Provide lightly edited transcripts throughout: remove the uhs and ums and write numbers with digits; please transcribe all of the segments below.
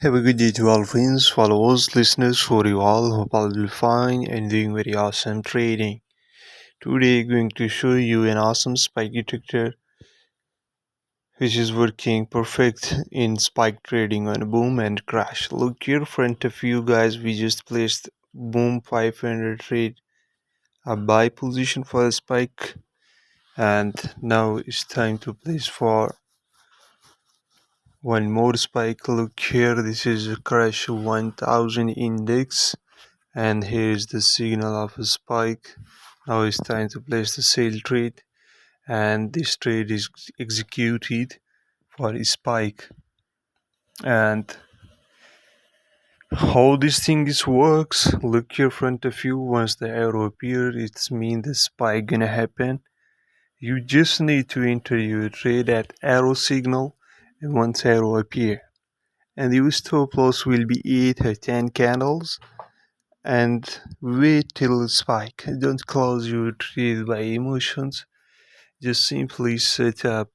Have a good day to all friends, followers, listeners, for you all. Hope all will be fine and doing very awesome trading. Today, going to show you an awesome spike detector which is working perfect in spike trading on boom and crash. Look here, front of you guys, we just placed boom 500 trade a buy position for a spike, and now it's time to place for one more spike. Look here, this is a crash 1000 index. And here is the signal of a spike. Now it's time to place the sale trade, and this trade is executed for a spike. And how this thing is works, look here in front of you. Once the arrow appears, it means the spike gonna happen. You just need to enter your trade at arrow signal, and once arrow appear, and your stop loss will be 8 or 10 candles, and wait till the spike. Don't close your trade by emotions. Just simply set up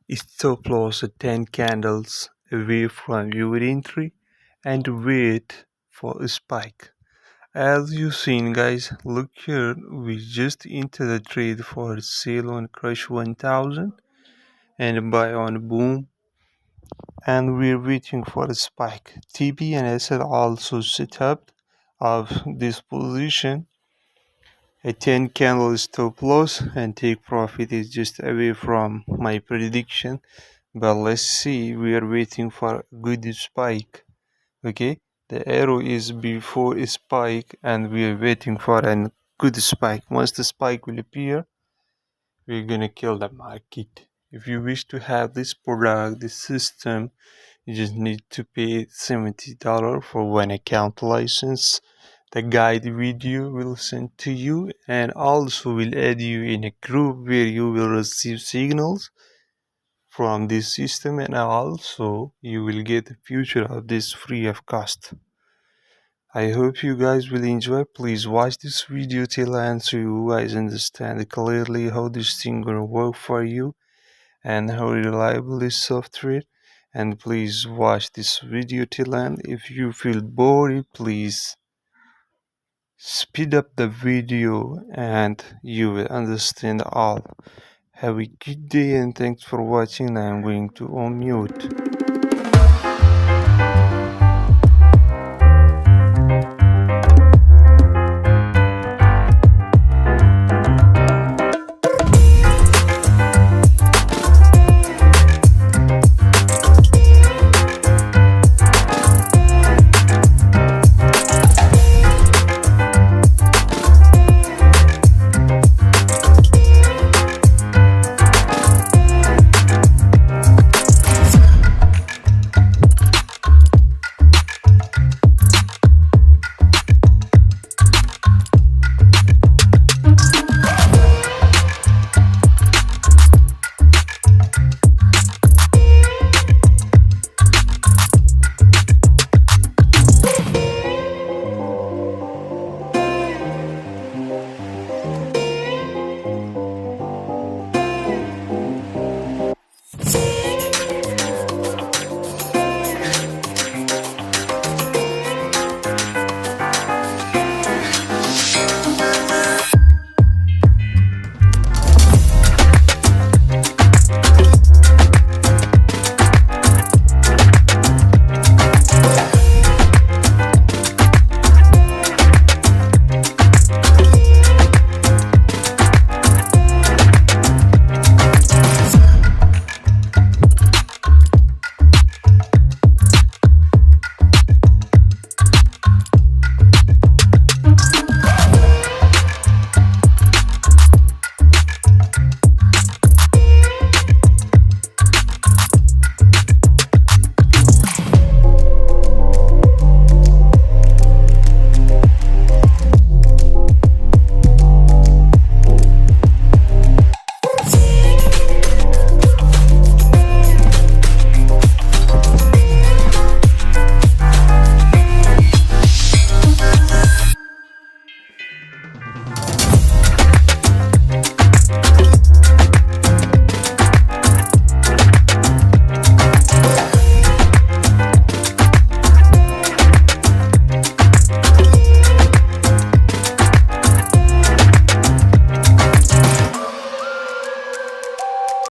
a stop loss at 10 candles away from your entry and wait for a spike. As you seen guys, look here, we just entered the trade for sale on crush 1000 and buy on boom, and we're waiting for a spike. TB and SL also set up of this position. A 10 candle stop loss and take profit is just away from my prediction, but let's see, we are waiting for a good spike. Okay, the arrow is before a spike and we are waiting for a good spike. Once the spike will appear, we're gonna kill the market. If you wish to have this product, this system, you just need to pay $70 for one account license. The guide video will send to you, and also will add you in a group where you will receive signals from this system, and also you will get the future of this free of cost. I hope you guys will enjoy. Please watch this video till end so you guys understand clearly how this thing gonna work for you and how reliable is software. And please watch this video till end. If you feel bored, please speed up the video and you will understand all. Have a good day and thanks for watching. I am going to unmute.